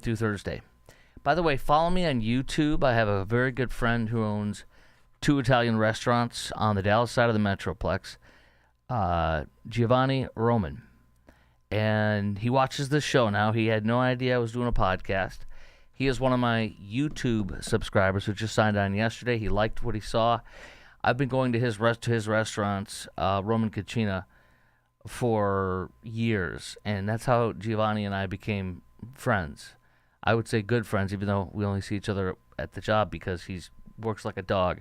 through Thursday. By the way, follow me on YouTube. I have a very good friend who owns two Italian restaurants on the Dallas side of the Metroplex, Giovanni Roman. And he watches this show now. He had no idea I was doing a podcast. He is one of my YouTube subscribers who just signed on yesterday. He liked what he saw. I've been going to his restaurants, Roman Cucina, for years, and that's how Giovanni and I became friends. I would say good friends, even though we only see each other at the job because he works like a dog.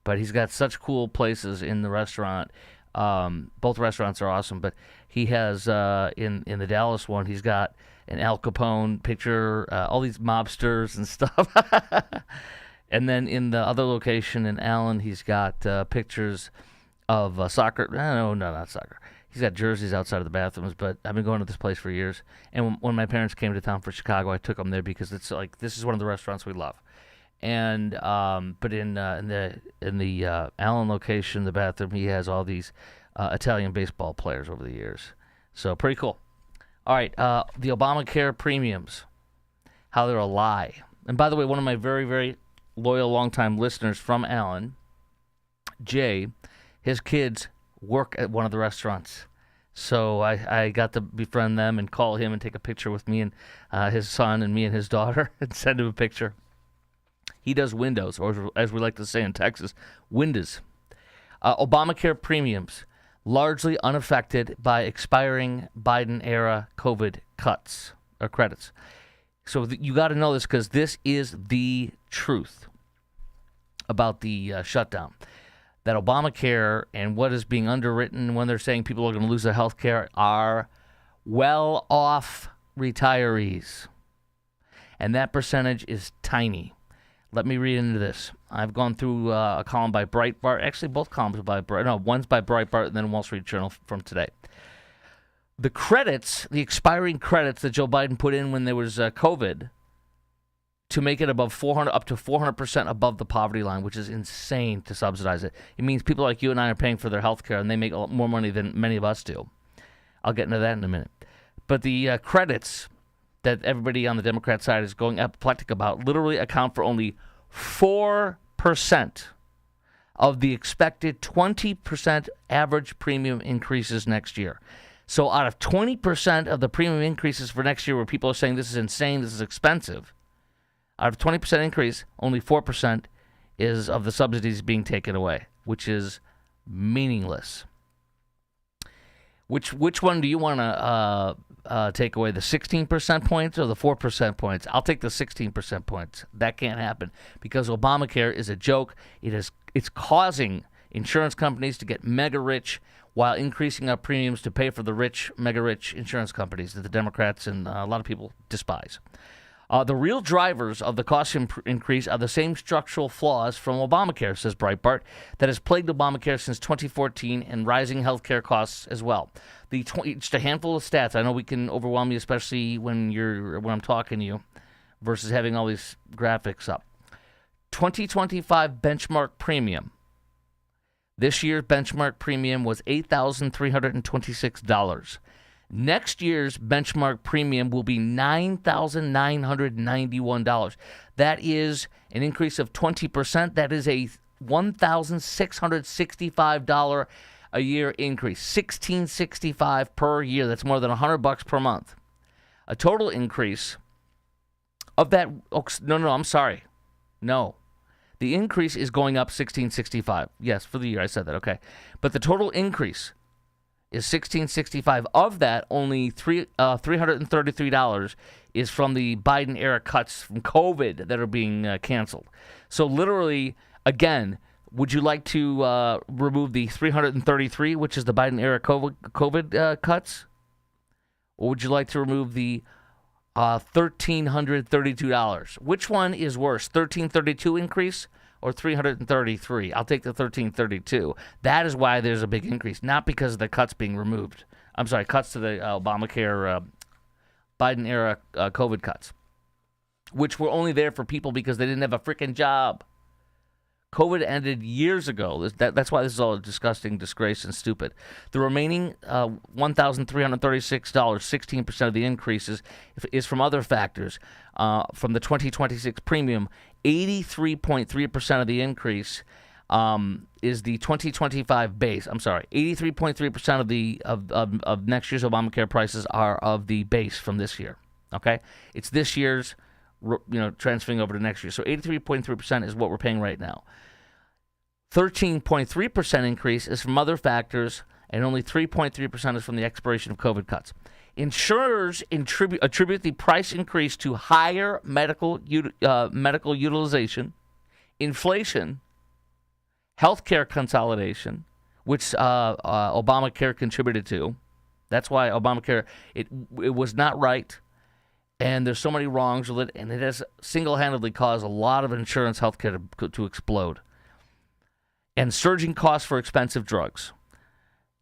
But he's got such cool places in the restaurant. Both restaurants are awesome, but he has in the Dallas one, he's got an Al Capone picture, all these mobsters and stuff. And then in the other location in Allen, he's got pictures of soccer. No, not soccer. He's got jerseys outside of the bathrooms, but I've been going to this place for years. And when my parents came to town for Chicago, I took them there because it's like this is one of the restaurants we love. And but in the Allen location, the bathroom, he has all these Italian baseball players over the years. So pretty cool. All right, the Obamacare premiums, how they're a lie. And by the way, one of my very, very loyal, longtime listeners from Allen, Jay, his kids work at one of the restaurants. So I got to befriend them and call him and take a picture with me and his son and me and his daughter and send him a picture. He does windows, or as we like to say in Texas, windows. Obamacare premiums, largely unaffected by expiring Biden-era COVID cuts or credits. So you got to know this because this is the truth about the shutdown. That Obamacare and what is being underwritten when they're saying people are going to lose their health care are well-off retirees. And that percentage is tiny. Let me read into this. I've gone through a column by Breitbart. Actually, both columns are by Breitbart. No, one's by Breitbart and then Wall Street Journal from today. The credits, the expiring credits that Joe Biden put in when there was COVID to make it above 400, up to 400% above the poverty line, which is insane to subsidize it. It means people like you and I are paying for their health care, and they make a lot more money than many of us do. I'll get into that in a minute. But the credits that everybody on the Democrat side is going apoplectic about literally account for only 4% of the expected 20% average premium increases next year. So out of 20% of the premium increases for next year where people are saying this is insane, this is expensive, out of 20% increase, only 4% is of the subsidies being taken away, which is meaningless. Which one do you want to take away, the 16% points or the 4% points? I'll take the 16% points. That can't happen because Obamacare is a joke. It's causing insurance companies to get mega rich while increasing our premiums to pay for the rich, mega rich insurance companies that the Democrats and a lot of people despise. The real drivers of the cost increase are the same structural flaws from Obamacare, says Breitbart, that has plagued Obamacare since 2014 and rising health care costs as well. Just a handful of stats. I know we can overwhelm you, especially when I'm talking to you, versus having all these graphics up. 2025 benchmark premium. This year's benchmark premium was $8,326. Next year's benchmark premium will be $9,991. That is an increase of 20%. That is a $1,665 a year increase. $1,665 per year. That's more than $100 per month. A total increase of that. Oh, no, I'm sorry. No. The increase is going up $1,665. Yes, for the year. I said that. Okay. But the total increase is $1,665. Of that, only $333 is from the Biden-era cuts from COVID that are being canceled. So literally, again, would you like to remove the $333, which is the Biden-era COVID cuts? Or would you like to remove the $1,332? Which one is worse, $1,332 increase or $333? I'll take the $1,332. That is why there's a big increase, not because of the cuts being removed. I'm sorry, cuts to the Obamacare Biden-era COVID cuts, which were only there for people because they didn't have a freaking job. COVID ended years ago. That's why this is all disgusting, disgrace, and stupid. The remaining $1,336, 16% of the increases, is from other factors. From the 2026 premium, 83.3% of the increase is the 2025 base. I'm sorry, 83.3% of next year's Obamacare prices are of the base from this year. Okay, it's this year's, transferring over to next year. So 83.3% is what we're paying right now. 13.3% increase is from other factors, and only 3.3% is from the expiration of COVID cuts. Insurers attribute the price increase to higher medical utilization, inflation, healthcare consolidation, which Obamacare contributed to. That's why Obamacare, it was not right, and there's so many wrongs with it, and it has single-handedly caused a lot of insurance healthcare to explode. And surging costs for expensive drugs.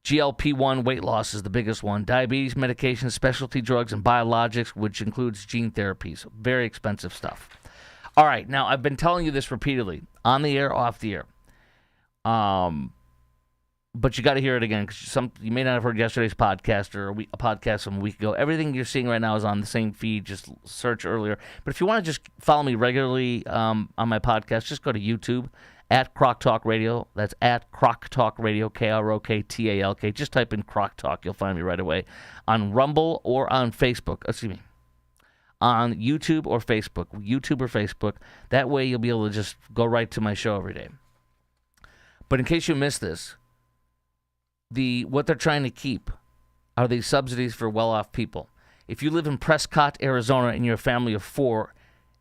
GLP-1 weight loss is the biggest one. Diabetes medication, specialty drugs, and biologics, which includes gene therapies. Very expensive stuff. All right, now I've been telling you this repeatedly, on the air, off the air. But you got to hear it again, because you may not have heard yesterday's podcast or a podcast from a week ago. Everything you're seeing right now is on the same feed. Just search earlier. But if you want to just follow me regularly on my podcast, just go to YouTube. At Croc Talk Radio. That's at Croc Talk Radio, KROKTALK. Just type in Croc Talk. You'll find me right away. On Rumble or on Facebook. On YouTube or Facebook. That way you'll be able to just go right to my show every day. But in case you missed this, what they're trying to keep are these subsidies for well-off people. If you live in Prescott, Arizona, and you're a family of 4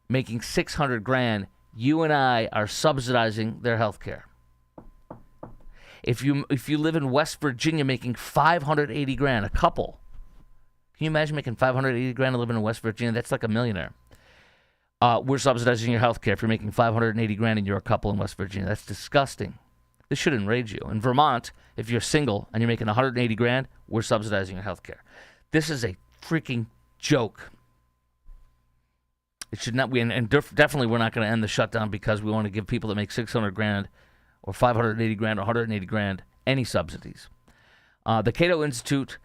making $600,000, you and I are subsidizing their health care. If you live in West Virginia making $580,000, a couple, can you imagine making $580,000 and living in West Virginia? That's like a millionaire. We're subsidizing your health care if you're making $580,000 and you're a couple in West Virginia. That's disgusting. This should enrage you. In Vermont, if you're single and you're making $180,000, we're subsidizing your health care. This is a freaking joke. It should not be, and definitely we're not going to end the shutdown because we want to give people that make $600,000 or $580,000 or $180,000 any subsidies. The Cato Institute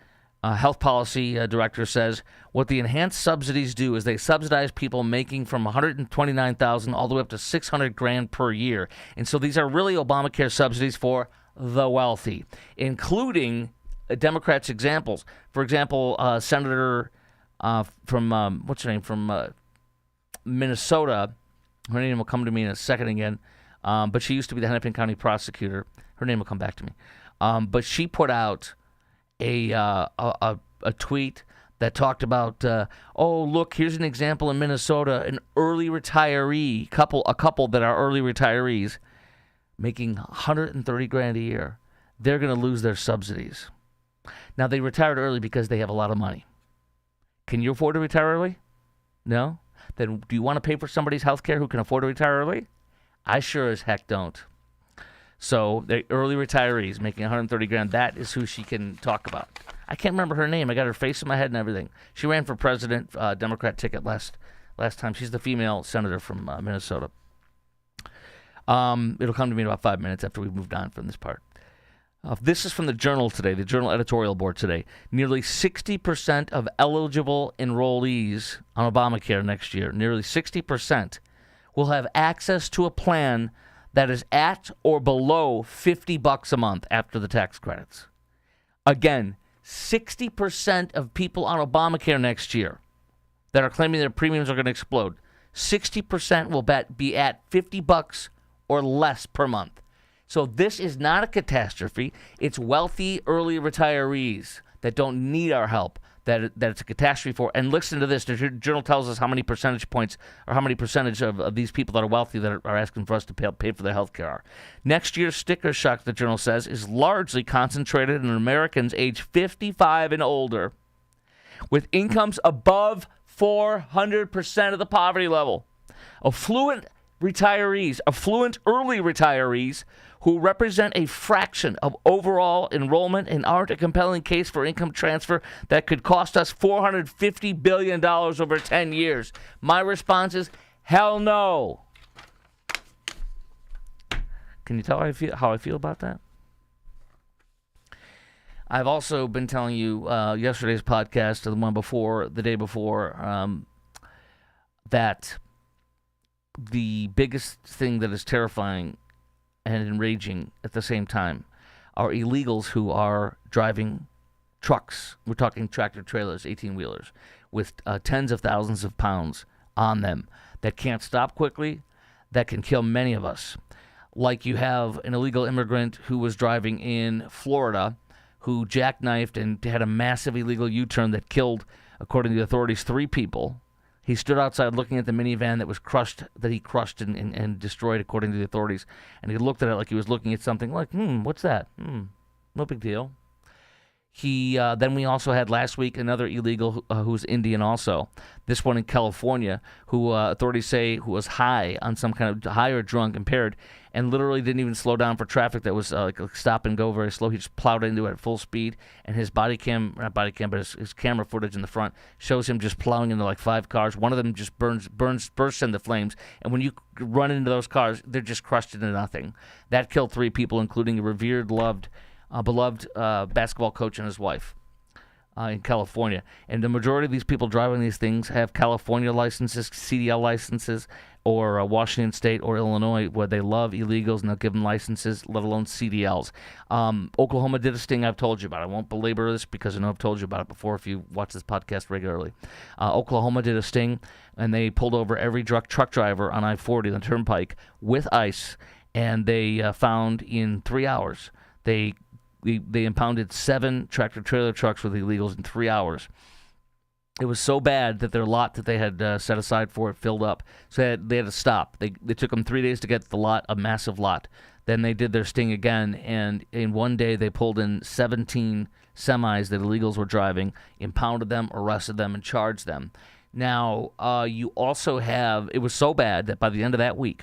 health policy director says what the enhanced subsidies do is they subsidize people making from $129,000 all the way up to $600,000 per year. And so these are really Obamacare subsidies for the wealthy, including Democrats' examples. For example, Senator from what's her name from Minnesota. Her name will come to me in a second again, but she used to be the Hennepin County prosecutor. Her name will come back to me. But she put out a tweet that talked about, look, here's an example in Minnesota, an early retiree a couple that are early retirees making $130,000 a year. They're going to lose their subsidies. Now, they retired early because they have a lot of money. Can you afford to retire early? No? Then do you want to pay for somebody's health care who can afford to retire early? I sure as heck don't. So the early retirees making $130,000, that is who she can talk about. I can't remember her name. I got her face in my head and everything. She ran for president, Democrat ticket last time. She's the female senator from Minnesota. It'll come to me in about 5 minutes after we've moved on from this part. This is from the Journal today, the Journal editorial board today. Nearly 60% of eligible enrollees on Obamacare next year, nearly 60%, will have access to a plan that is at or below $50 a month after the tax credits. Again, 60% of people on Obamacare next year that are claiming their premiums are going to explode, 60% will be at $50 or less per month. So this is not a catastrophe. It's wealthy early retirees that don't need our help that it's a catastrophe for. And listen to this. The Journal tells us how many percentage points or how many percentage of these people that are wealthy that are asking for us to pay for their health care are. Next year's sticker shock, the Journal says, is largely concentrated in Americans age 55 and older with incomes above 400% of the poverty level. Affluent early retirees who represent a fraction of overall enrollment and aren't a compelling case for income transfer that could cost us $450 billion over 10 years. My response is, hell no. Can you tell how I feel about that? I've also been telling you yesterday's podcast, or the one before, the day before, that the biggest thing that is terrifying and enraging at the same time are illegals who are driving trucks. We're talking tractor trailers, 18-wheelers, with tens of thousands of pounds on them that can't stop quickly, that can kill many of us. Like you have an illegal immigrant who was driving in Florida who jackknifed and had a massive illegal U-turn that killed, according to the authorities, 3 people. He stood outside looking at the minivan that was crushed, that he crushed and destroyed, according to the authorities. And he looked at it like he was looking at something like, what's that? No big deal. Then we also had last week another illegal who's Indian also. This one in California, who authorities say who was high on some kind of high or drunk, impaired, and literally didn't even slow down for traffic that was like stop and go very slow. He just plowed into it at full speed, and his but his camera footage in the front shows him just plowing into like 5 cars. One of them just bursts into flames, and when you run into those cars, they're just crushed into nothing. That killed 3 people, including a revered, beloved basketball coach and his wife in California. And the majority of these people driving these things have California licenses, CDL licenses, or Washington State or Illinois, where they love illegals and they'll give them licenses, let alone CDLs. Oklahoma did a sting I've told you about. I won't belabor this because I know I've told you about it before if you watch this podcast regularly. Oklahoma did a sting, and they pulled over every truck driver on I-40, the turnpike, with ICE, and they found in 3 hours, they impounded 7 tractor-trailer trucks with illegals in 3 hours. It was so bad that their lot that they had set aside for it filled up. So they had to stop. They took them 3 days to get the lot, a massive lot. Then they did their sting again, and in one day they pulled in 17 semis that illegals were driving, impounded them, arrested them, and charged them. Now, you also have, it was so bad that by the end of that week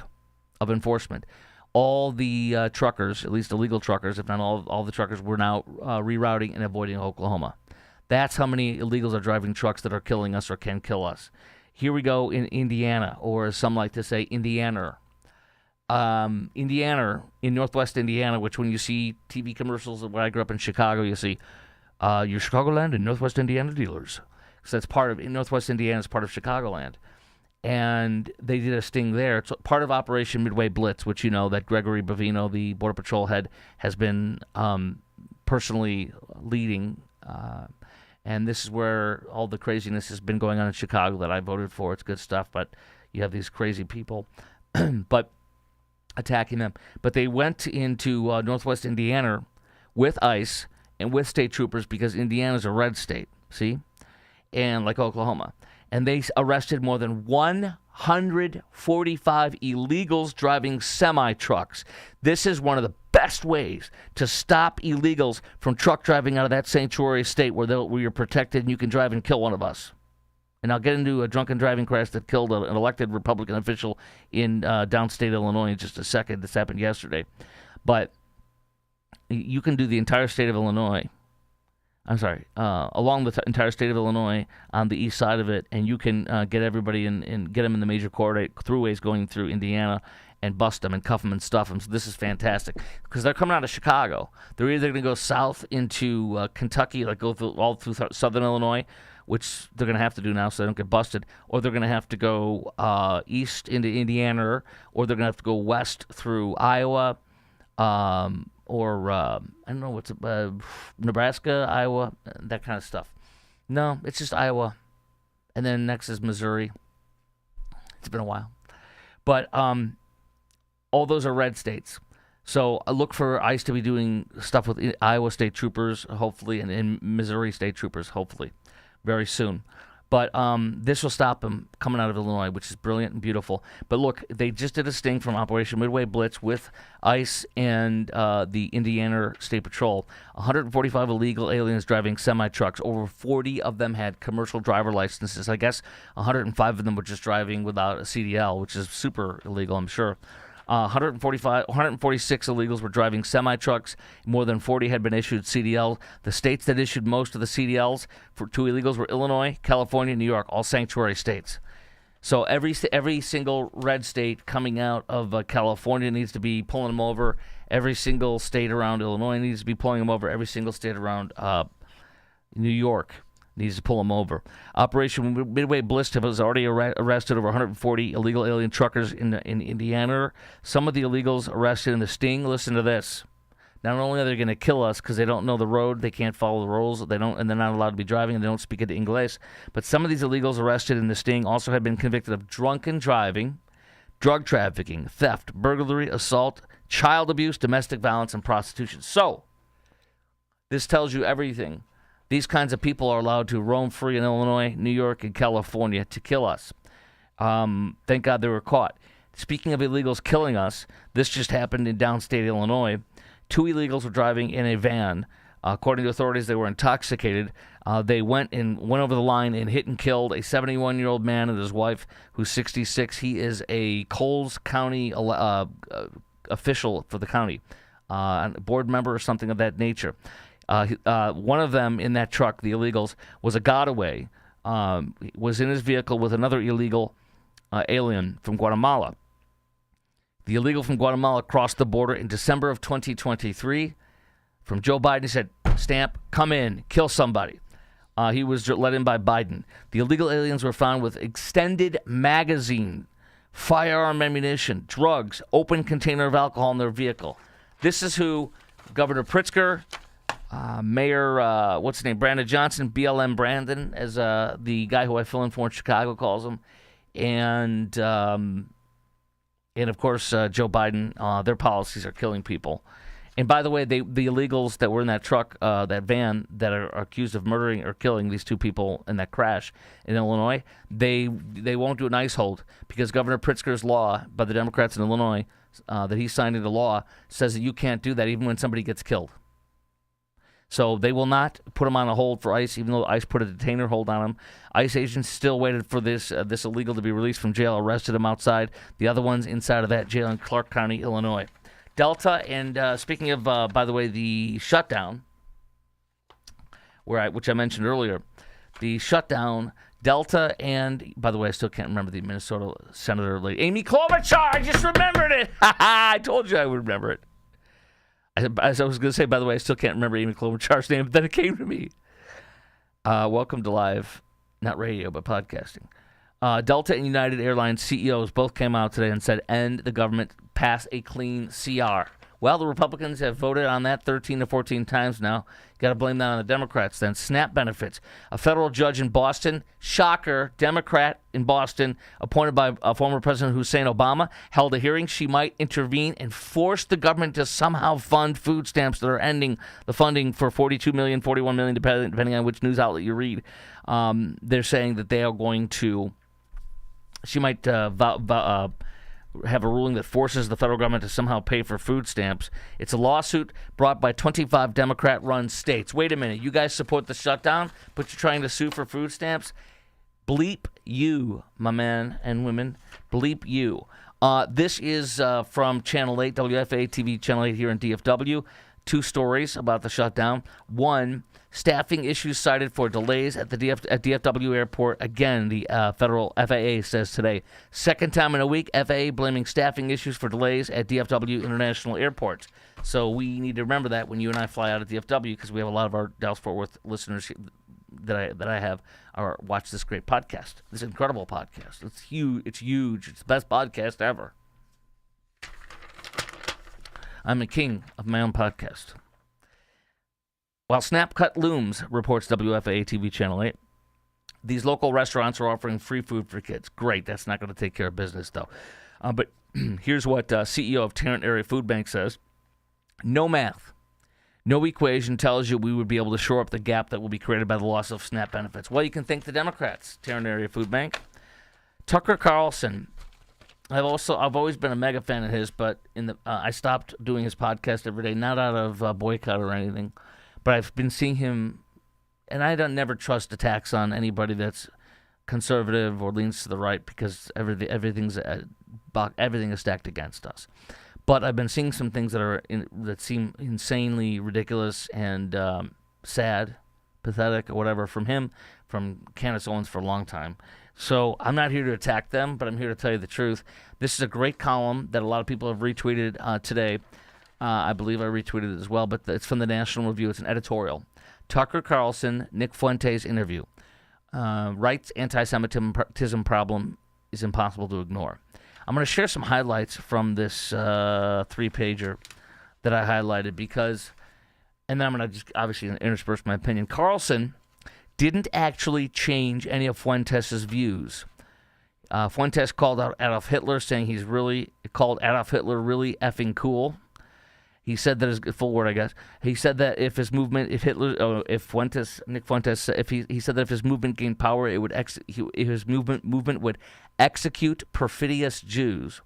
of enforcement, all the truckers, at least illegal truckers, if not all the truckers, were now rerouting and avoiding Oklahoma. That's how many illegals are driving trucks that are killing us or can kill us. Here we go in Indiana, or as some like to say, Indiana. Indiana, in northwest Indiana, which when you see TV commercials of where I grew up in Chicago, you see your Chicagoland and northwest Indiana dealers. So that's part of, in northwest Indiana is part of Chicagoland. And they did a sting there. It's part of Operation Midway Blitz, which you know that Gregory Bavino, the Border Patrol head, has been personally leading. And this is where all the craziness has been going on in Chicago that I voted for. It's good stuff, but you have these crazy people but attacking them. But they went into northwest Indiana with ICE and with state troopers because Indiana's a red state, see? And like Oklahoma. And they arrested more than 145 illegals driving semi-trucks. This is one of the best ways to stop illegals from truck driving out of that sanctuary state where you're protected and you can drive and kill one of us. And I'll get into a drunken driving crash that killed an elected Republican official in downstate Illinois in just a second. This happened yesterday. But you can do the entire state of Illinois. Along the entire state of Illinois on the east side of it, and you can get everybody and get them in the major throughways going through Indiana and bust them and cuff them and stuff them. So this is fantastic because they're coming out of Chicago. They're either going to go south into Kentucky, like go all through southern Illinois, which they're going to have to do now so they don't get busted, or they're going to have to go east into Indiana, or they're going to have to go west through Iowa, or I don't know what's Nebraska, Iowa, that kind of stuff. No, it's just Iowa, and then next is Missouri. It's been a while, but all those are red states. So I look for ICE to be doing stuff with Iowa state troopers, hopefully, and Missouri state troopers, hopefully, very soon. But this will stop them coming out of Illinois, which is brilliant and beautiful. But look, they just did a sting from Operation Midway Blitz with ICE and the Indiana State Patrol. 145 illegal aliens driving semi-trucks. Over 40 of them had commercial driver licenses. I guess 105 of them were just driving without a CDL, which is super illegal, I'm sure. 146 illegals were driving semi-trucks. More than 40 had been issued CDL. The states that issued most of the CDLs to illegals were Illinois, California, New York, all sanctuary states. So every single red state coming out of California needs to be pulling them over. Every single state around Illinois needs to be pulling them over. Every single state around New York needs to pull them over. Operation Midway Bliss has already arrested over 140 illegal alien truckers in Indiana. Some of the illegals arrested in the sting. Listen to this. Not only are they going to kill us because they don't know the road, they can't follow the rules, and they're not allowed to be driving, and they don't speak English. But some of these illegals arrested in the sting also have been convicted of drunken driving, drug trafficking, theft, burglary, assault, child abuse, domestic violence, and prostitution. So, this tells you everything. These kinds of people are allowed to roam free in Illinois, New York, and California to kill us. Thank God they were caught. Speaking of illegals killing us, this just happened in downstate Illinois. 2 illegals were driving in a van. According to authorities, they were intoxicated. They went over the line and hit and killed a 71-year-old man and his wife, who's 66. He is a Coles County official for the county, a board member or something of that nature. One of them in that truck, the illegals, was a Godaway. Was in his vehicle with another illegal alien from Guatemala. The illegal from Guatemala crossed the border in December of 2023. From Joe Biden, he said, "Stamp, come in, kill somebody." He was let in by Biden. The illegal aliens were found with extended magazine, firearm ammunition, drugs, open container of alcohol in their vehicle. This is who Governor Pritzker, Mayor, what's his name, Brandon Johnson, BLM Brandon, as the guy who I fill in for in Chicago calls him, and of course, Joe Biden, their policies are killing people. And by the way, the illegals that were in that truck, that van, that are accused of murdering or killing these 2 people in that crash in Illinois, they won't do an ICE hold because Governor Pritzker's law by the Democrats in Illinois that he signed into law says that you can't do that even when somebody gets killed. So they will not put him on a hold for ICE, even though ICE put a detainer hold on him. ICE agents still waited for this illegal to be released from jail, arrested him outside. The other one's inside of that jail in Clark County, Illinois. Delta, and speaking of, by the way, the shutdown, which I mentioned earlier, the shutdown, Delta, and, by the way, I still can't remember the Minnesota Senator lady, Amy Klobuchar. I just remembered it. I told you I would remember it. As I was going to say, by the way, I still can't remember Amy Klobuchar's name, but then it came to me. Welcome to live, not radio, but podcasting. Delta and United Airlines CEOs both came out today and said, end the government, pass a clean CR. Well, the Republicans have voted on that 13 to 14 times now. Got to blame that on the Democrats then. SNAP benefits. A federal judge in Boston, shocker, Democrat in Boston, appointed by former President Hussein Obama, held a hearing. She might intervene and force the government to somehow fund food stamps that are ending the funding for 42 million, 41 million, depending on which news outlet you read. They're saying that they are going to, she might have a ruling that forces the federal government to somehow pay for food stamps. It's a lawsuit brought by 25 Democrat-run states. Wait a minute, you guys support the shutdown, but you're trying to sue for food stamps? Bleep you, my man and women. Bleep you. This is from Channel 8, WFA TV Channel 8 here in DFW. 2 stories about the shutdown. One, staffing issues cited for delays at the DFW airport. Again, the federal FAA says today. Second time in a week, FAA blaming staffing issues for delays at DFW International Airport. So we need to remember that when you and I fly out of DFW, because we have a lot of our Dallas-Fort Worth listeners that I have watch this great podcast, this incredible podcast. It's huge. It's huge. It's the best podcast ever. I'm a king of my own podcast. While Snap Cut looms, reports WFAA TV Channel 8, these local restaurants are offering free food for kids. Great. That's not going to take care of business, though. But here's what CEO of Tarrant Area Food Bank says. No math, no equation tells you we would be able to shore up the gap that will be created by the loss of SNAP benefits. Well, you can thank the Democrats, Tarrant Area Food Bank. Tucker Carlson. I've always been a mega fan of his, but I stopped doing his podcast every day, not out of boycott or anything, but I've been seeing him, and I don't never trust attacks on anybody that's conservative or leans to the right, because everything is stacked against us. But I've been seeing some things that seem insanely ridiculous and sad, pathetic, or whatever from him, from Candace Owens for a long time. So I'm not here to attack them, but I'm here to tell you the truth. This is a great column that a lot of people have retweeted today. I believe I retweeted it as well, but it's from the National Review. It's an editorial. Tucker Carlson, Nick Fuentes interview. Right's anti-Semitism problem is impossible to ignore. I'm going to share some highlights from this 3-pager that I highlighted because, and then I'm going to just obviously intersperse my opinion. Carlson didn't actually change any of Fuentes' views. Fuentes called out Adolf Hitler, saying called Adolf Hitler really effing cool. He said that his full word, I guess. He said that if his movement, Nick Fuentes, he said that if his movement gained power, his movement would execute perfidious Jews.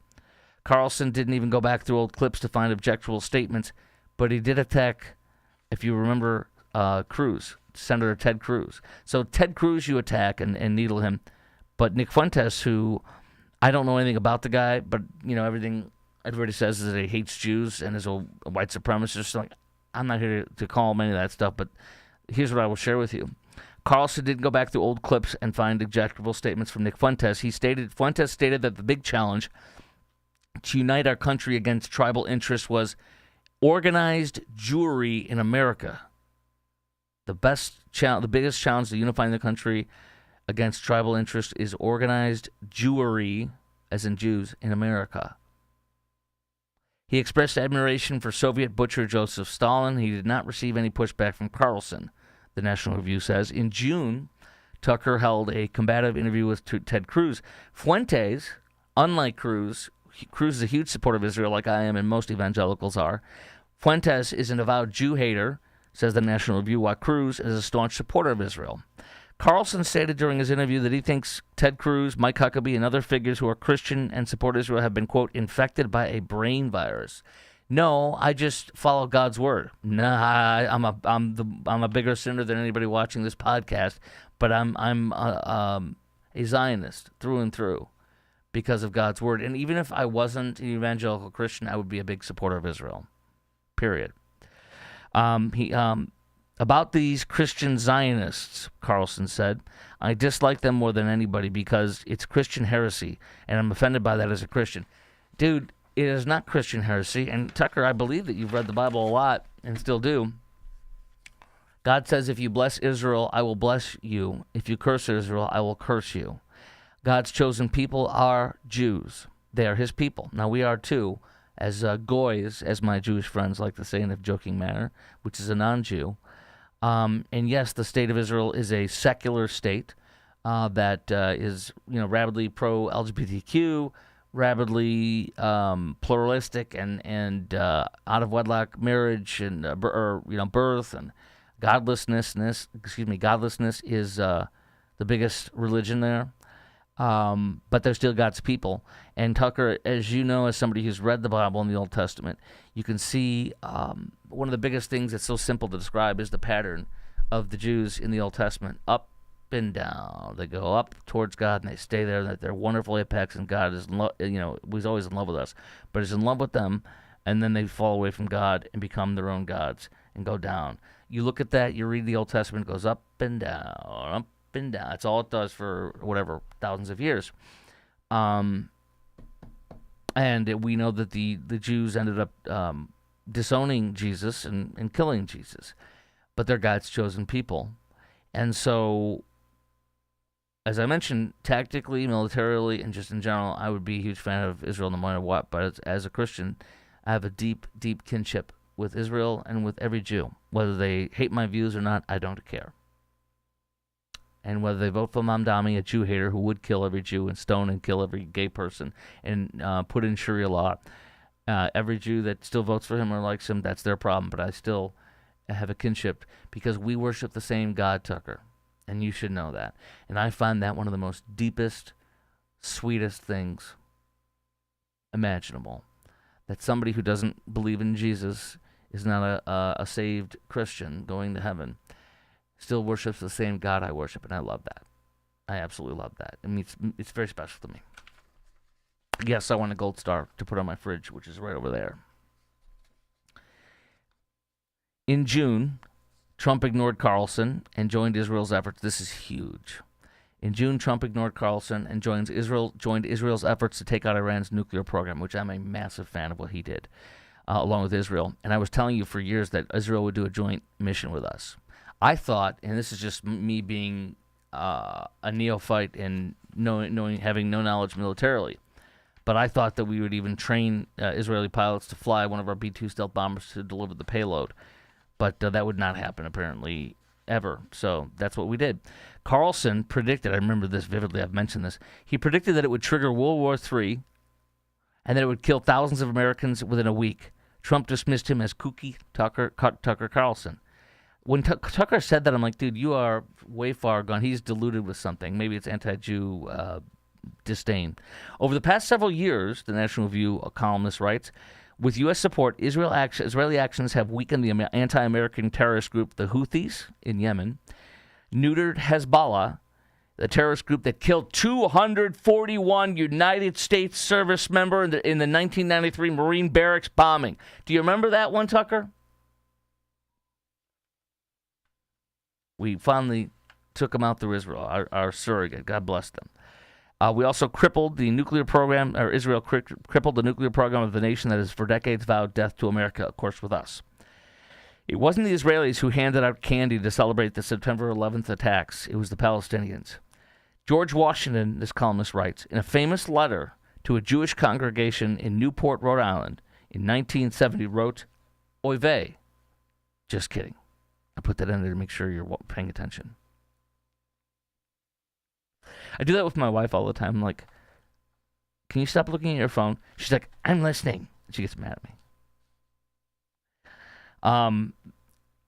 Carlson didn't even go back through old clips to find objectionable statements, but he did attack, if you remember, Cruz, Senator Ted Cruz. So Ted Cruz you attack and needle him, but Nick Fuentes, who I don't know anything about the guy, but everything everybody says is that he hates Jews and is a white supremacist. So I'm not here to call him any of that stuff, but here's what I will share with you. Carlson didn't go back through old clips and find objectionable statements from Nick Fuentes. Fuentes stated that the big challenge to unite our country against tribal interests was organized Jewry in America. The biggest challenge to unifying the country against tribal interests is organized Jewry, as in Jews, in America. He expressed admiration for Soviet butcher Joseph Stalin. He did not receive any pushback from Carlson, the National Review says. In June, Tucker held a combative interview with Ted Cruz. Fuentes, unlike Cruz is a huge supporter of Israel, like I am and most evangelicals are. Fuentes is an avowed Jew hater, says the National Review, while Cruz is a staunch supporter of Israel. Carlson stated during his interview that he thinks Ted Cruz, Mike Huckabee, and other figures who are Christian and support Israel have been, quote, infected by a brain virus. No, I just follow God's word. Nah, I'm a bigger sinner than anybody watching this podcast, but I'm a Zionist through and through because of God's word. And even if I wasn't an evangelical Christian, I would be a big supporter of Israel. Period. About these Christian Zionists, Carlson said, I dislike them more than anybody because it's Christian heresy, and I'm offended by that as a Christian. Dude, it is not Christian heresy, and Tucker, I believe that you've read the Bible a lot, and still do. God says, if you bless Israel, I will bless you. If you curse Israel, I will curse you. God's chosen people are Jews. They are his people. Now, we are too, as goys, as my Jewish friends like to say in a joking manner, which is a non-Jew. And yes, the state of Israel is a secular state that is, rabidly pro-LGBTQ, rabidly pluralistic, and out of wedlock marriage and birth and godlessness. Godlessness is the biggest religion there. But they're still God's people. And Tucker, as you know, as somebody who's read the Bible in the Old Testament, you can see one of the biggest things that's so simple to describe is the pattern of the Jews in the Old Testament. Up and down. They go up towards God and they stay there. That they're wonderful apex, and God is, was always in love with us, but is in love with them, and then they fall away from God and become their own gods and go down. You look at that, you read the Old Testament, it goes up and down, up and down. That's all it does for whatever, thousands of years. And we know that the Jews ended up disowning Jesus and killing Jesus, but they're God's chosen people. And so, as I mentioned, tactically, militarily, and just in general, I would be a huge fan of Israel no matter what. But as a Christian, I have a deep, deep kinship with Israel and with every Jew. Whether they hate my views or not, I don't care. And whether they vote for Mamdani, a Jew hater who would kill every Jew and stone and kill every gay person and put in Sharia law, every Jew that still votes for him or likes him, that's their problem. But I still have a kinship because we worship the same God, Tucker. And you should know that. And I find that one of the most deepest, sweetest things imaginable. That somebody who doesn't believe in Jesus is not a saved Christian going to heaven, still worships the same God I worship, and I love that. I absolutely love that. I mean, it's very special to me. Yes, I want a gold star to put on my fridge, which is right over there. In June, Trump ignored Carlson and joined Israel's efforts. This is huge. In June, Trump ignored Carlson and joined Israel's efforts to take out Iran's nuclear program, which I'm a massive fan of what he did, along with Israel. And I was telling you for years that Israel would do a joint mission with us. I thought, and this is just me being a neophyte and having no knowledge militarily, but I thought that we would even train Israeli pilots to fly one of our B-2 stealth bombers to deliver the payload. But that would not happen, apparently, ever. So that's what we did. Carlson predicted, I remember this vividly, I've mentioned this, he predicted that it would trigger World War III and that it would kill thousands of Americans within a week. Trump dismissed him as kooky Tucker Carlson. When Tucker said that, I'm like, dude, you are way far gone. He's deluded with something. Maybe it's anti-Jew disdain. Over the past several years, the National Review, a columnist writes, with U.S. support, Israeli actions have weakened the anti-American terrorist group, the Houthis in Yemen, neutered Hezbollah, the terrorist group that killed 241 United States service members in the 1993 Marine barracks bombing. Do you remember that one, Tucker? We finally took them out through Israel, our surrogate. God bless them. We also crippled the nuclear program, or Israel crippled the nuclear program of the nation that has for decades vowed death to America, of course, with us. It wasn't the Israelis who handed out candy to celebrate the September 11th attacks. It was the Palestinians. George Washington, this columnist writes, in a famous letter to a Jewish congregation in Newport, Rhode Island, in 1970, wrote, Oy vey. Just kidding. I put that in there to make sure you're paying attention. I do that with my wife all the time. I'm like, can you stop looking at your phone? She's like, I'm listening. She gets mad at me.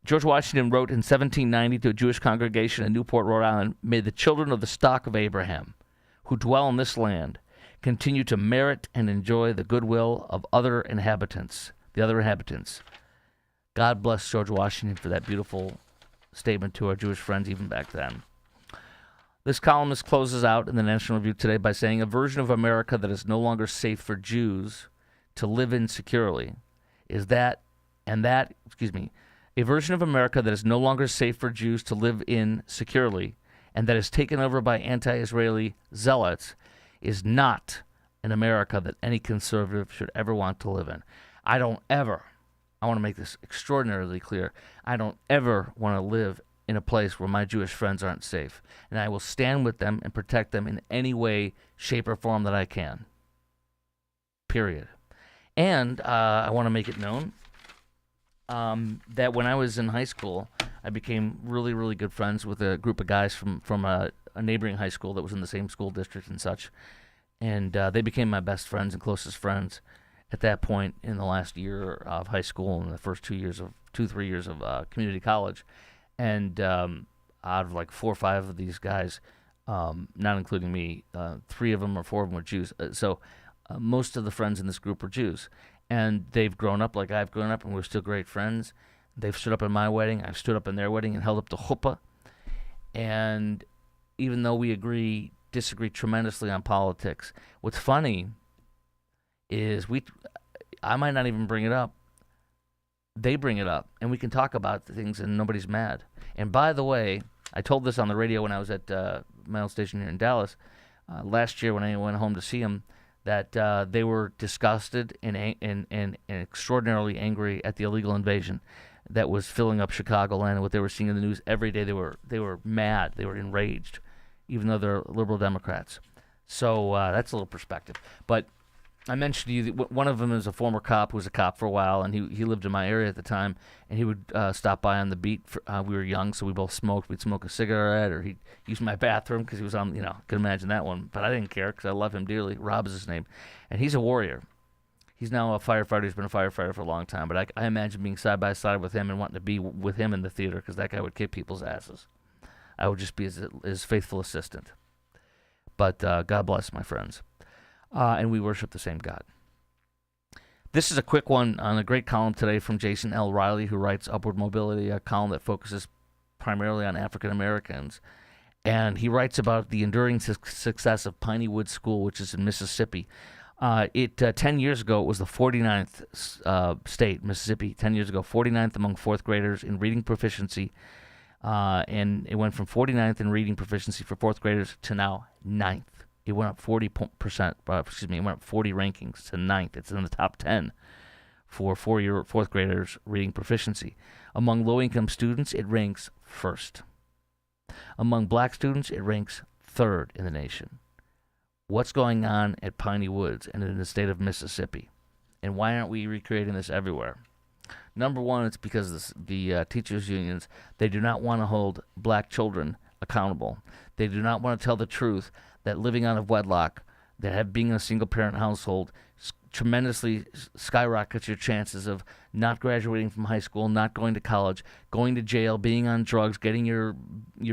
George Washington wrote in 1790 to a Jewish congregation in Newport, Rhode Island, may the children of the stock of Abraham, who dwell in this land, continue to merit and enjoy the goodwill of the other inhabitants. God bless George Washington for that beautiful statement to our Jewish friends even back then. This columnist closes out in the National Review today by saying a version of America that is no longer safe for Jews to live in securely a version of America that is no longer safe for Jews to live in securely and that is taken over by anti-Israeli zealots is not an America that any conservative should ever want to live in. I want to make this extraordinarily clear. I don't ever want to live in a place where my Jewish friends aren't safe. And I will stand with them and protect them in any way, shape, or form that I can. Period. And I want to make it known that when I was in high school, I became really, really good friends with a group of guys from a neighboring high school that was in the same school district and such. And they became my best friends and closest friends at that point in the last year of high school and the first 3 years of community college. And out of like 4 or 5 of these guys, not including me, 3 of them or 4 of them were Jews. So most of the friends in this group were Jews. And they've grown up like I've grown up, and we're still great friends. They've stood up in my wedding. I've stood up in their wedding and held up the chuppah. And even though we disagree tremendously on politics, what's funny is I might not even bring it up. They bring it up, and we can talk about the things, and nobody's mad. And by the way, I told this on the radio when I was at my old station here in Dallas last year when I went home to see them, that they were disgusted and extraordinarily angry at the illegal invasion that was filling up Chicagoland and what they were seeing in the news every day. They were mad. They were enraged, even though they're liberal Democrats. So that's a little perspective. But I mentioned to you that one of them is a former cop who was a cop for a while, and he lived in my area at the time, and he would stop by on the beat. We were young, so we both smoked. We'd smoke a cigarette, or he'd use my bathroom because he was on, could imagine that one. But I didn't care because I love him dearly. Rob is his name, and he's a warrior. He's now a firefighter. He's been a firefighter for a long time, but I imagine being side by side with him and wanting to be with him in the theater because that guy would kick people's asses. I would just be his faithful assistant. But God bless my friends. And we worship the same God. This is a quick one on a great column today from Jason L. Riley, who writes Upward Mobility, a column that focuses primarily on African Americans. And he writes about the enduring success of Piney Woods School, which is in Mississippi. 10 years ago, it was the 49th state, Mississippi. 10 years ago, 49th among fourth graders in reading proficiency. And it went from 49th in reading proficiency for fourth graders to now 9th. It went up 40%. It went up 40 rankings to 9th. It's in the top 10 for fourth graders reading proficiency. Among low-income students, it ranks first. Among black students, it ranks third in the nation. What's going on at Piney Woods and in the state of Mississippi? And why aren't we recreating this everywhere? Number one, it's because the teachers' unions, they do not want to hold black children accountable. They do not want to tell the truth that living out of wedlock, being in a single-parent household, tremendously skyrockets your chances of not graduating from high school, not going to college, going to jail, being on drugs, getting your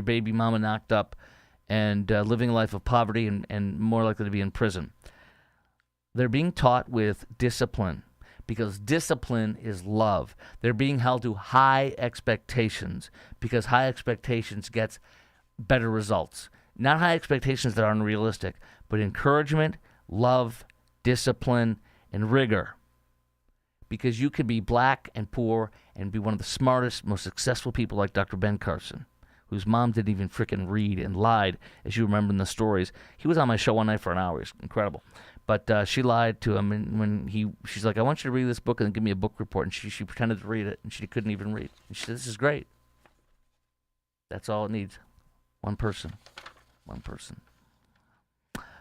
baby mama knocked up, and living a life of poverty and more likely to be in prison. They're being taught with discipline because discipline is love. They're being held to high expectations because high expectations gets better results. Not high expectations that are unrealistic, but encouragement, love, discipline, and rigor. Because you can be black and poor and be one of the smartest, most successful people like Dr. Ben Carson, whose mom didn't even frickin' read and lied, as you remember in the stories. He was on my show one night for an hour. It's incredible. But she lied to him, and when she's like, I want you to read this book and give me a book report. And she pretended to read it, and she couldn't even read. And she said, this is great. That's all it needs. One person. One person.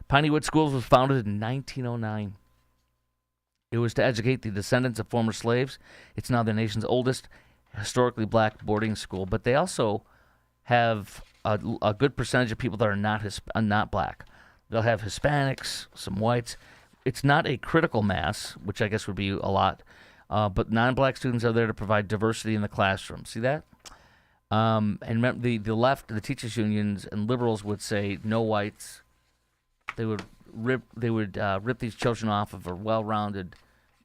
Piney Woods Schools was founded in 1909. It was to educate the descendants of former slaves. It's now the nation's oldest historically black boarding school. But they also have a good percentage of people that are not black. They'll have Hispanics, some whites. It's not a critical mass, which I guess would be a lot, but non-black students are there to provide diversity in the classroom. See that? And remember, the left, the teachers' unions, and liberals would say no whites. They would rip these children off of a well-rounded,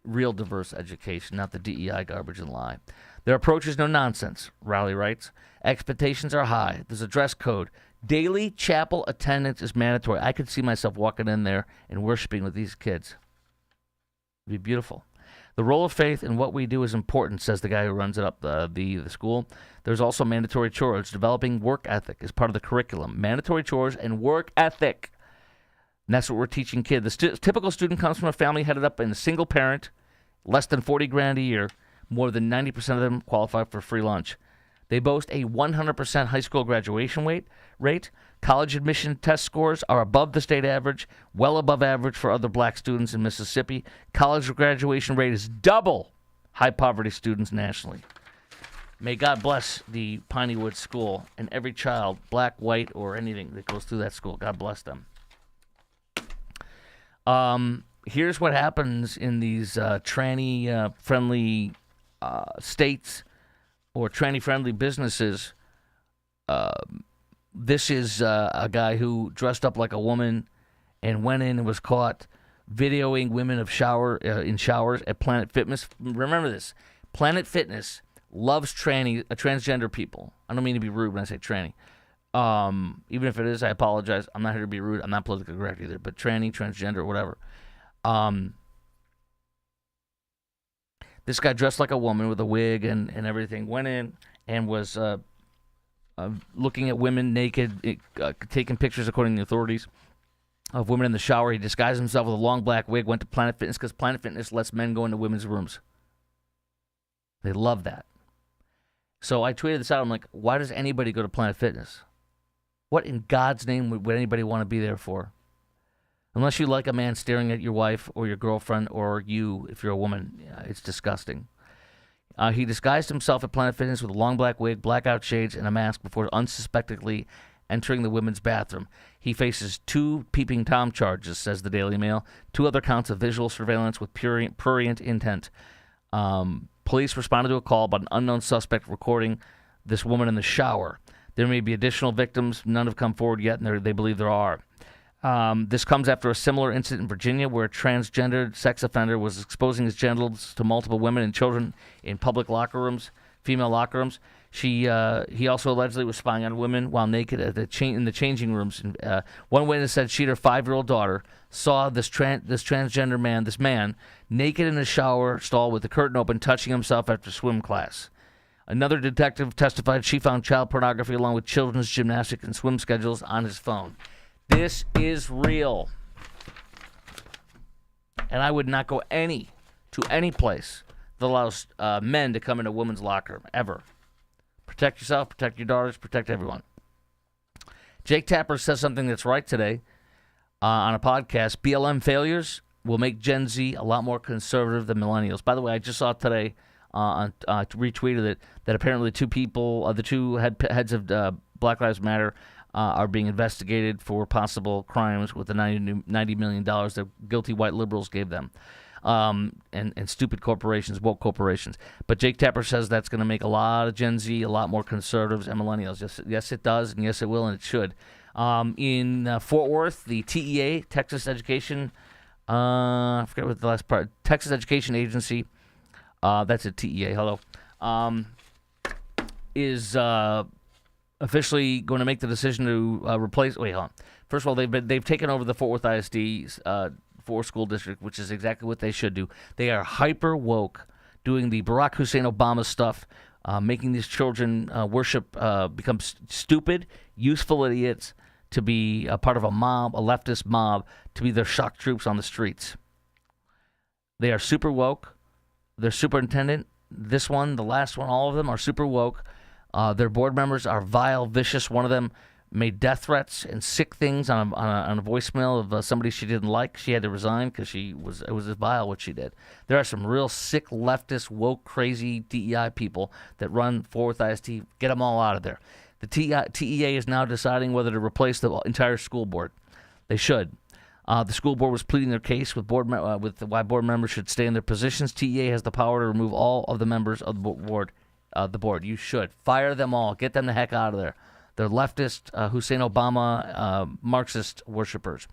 real diverse education, not the DEI garbage and lie. Their approach is no nonsense, Rowley writes. Expectations are high. There's a dress code. Daily chapel attendance is mandatory. I could see myself walking in there and worshiping with these kids. It'd be beautiful. The role of faith in what we do is important, says the guy who runs it up the school. There's also mandatory chores. Developing work ethic is part of the curriculum. Mandatory chores and work ethic. And that's what we're teaching kids. The typical student comes from a family headed up in a single parent, less than $40,000 a year. More than 90% of them qualify for free lunch. They boast a 100% high school graduation rate. College admission test scores are above the state average, well above average for other black students in Mississippi. College graduation rate is double high poverty students nationally. May God bless the Piney Woods School and every child, black, white, or anything that goes through that school. God bless them. Here's what happens in these tranny-friendly states or tranny-friendly businesses. This is a guy who dressed up like a woman and went in and was caught videoing women in showers at Planet Fitness. Remember this. Planet Fitness loves transgender people. I don't mean to be rude when I say tranny. Even if it is, I apologize. I'm not here to be rude. I'm not politically correct either. But tranny, transgender, whatever. This guy dressed like a woman with a wig and everything went in and was looking at women naked, taking pictures, according to the authorities, of women in the shower. He disguised himself with a long black wig, went to Planet Fitness because Planet Fitness lets men go into women's rooms. They love that. So I tweeted this out. I'm like, why does anybody go to Planet Fitness? What in God's name would anybody want to be there for? Unless you like a man staring at your wife or your girlfriend or you, if you're a woman. Yeah, it's disgusting. He disguised himself at Planet Fitness with a long black wig, blackout shades, and a mask before unsuspectingly entering the women's bathroom. He faces 2 peeping Tom charges, says the Daily Mail, 2 other counts of visual surveillance with prurient intent. Police responded to a call about an unknown suspect recording this woman in the shower. There may be additional victims. None have come forward yet, and they believe there are. This comes after a similar incident in Virginia where a transgendered sex offender was exposing his genitals to multiple women and children in public locker rooms, female locker rooms. He also allegedly was spying on women while naked at in the changing rooms. One witness said she and her 5-year-old daughter saw this transgender man, naked in a shower stall with the curtain open, touching himself after swim class. Another detective testified she found child pornography along with children's gymnastic and swim schedules on his phone. This is real. And I would not go to any place that allows men to come in a woman's locker, ever. Protect yourself, protect your daughters, protect everyone. Jake Tapper says something that's right today on a podcast. BLM failures will make Gen Z a lot more conservative than millennials. By the way, I just saw today, retweeted it, that apparently two people, the two heads of Black Lives Matter, are being investigated for possible crimes with the $90 million that guilty white liberals gave them. And stupid corporations, woke corporations. But Jake Tapper says that's going to make a lot of Gen Z a lot more conservatives and millennials. Yes, it does, and yes, it will, and it should. In Fort Worth, the TEA, Texas Education, I forget what the last part, Texas Education Agency, that's a TEA, hello, is officially going to make the decision to replace, wait, hold on. First of all, they've taken over the Fort Worth ISD's school district, which is exactly what they should do. They are hyper woke, doing the Barack Hussein Obama stuff, making these children worship, become stupid, useful idiots, to be a part of a mob, a leftist mob, to be their shock troops on the streets. They are super woke. Their superintendent, this one, the last one, all of them are super woke. Their board members are vile, vicious. One of them made death threats and sick things on a voicemail of somebody she didn't like. She had to resign because it was vile what she did. There are some real sick, leftist, woke, crazy DEI people that run Fort Worth ISD. Get them all out of there. The TEA is now deciding whether to replace the entire school board. They should. The school board was pleading their case with why board members should stay in their positions. TEA has the power to remove all of the members of the board. You should fire them all. Get them the heck out of there. They're leftist, Hussein Obama, Marxist worshipers.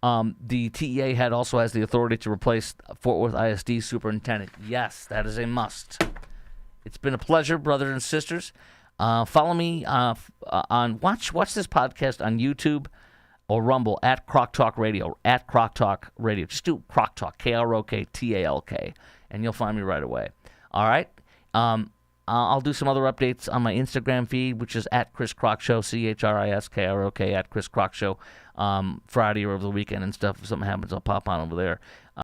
The TEA also has the authority to replace Fort Worth ISD superintendent. Yes, that is a must. It's been a pleasure, brothers and sisters. Follow me watch this podcast on YouTube or Rumble at Croc Talk Radio, at Croc Talk Radio. Just do Croc Talk, KROKTALK, and you'll find me right away. All right? I'll do some other updates on my Instagram feed, which is at Chris Croc Show, ChrisKrok, at Chris Croc Show, Friday or over the weekend and stuff. If something happens, I'll pop on over there.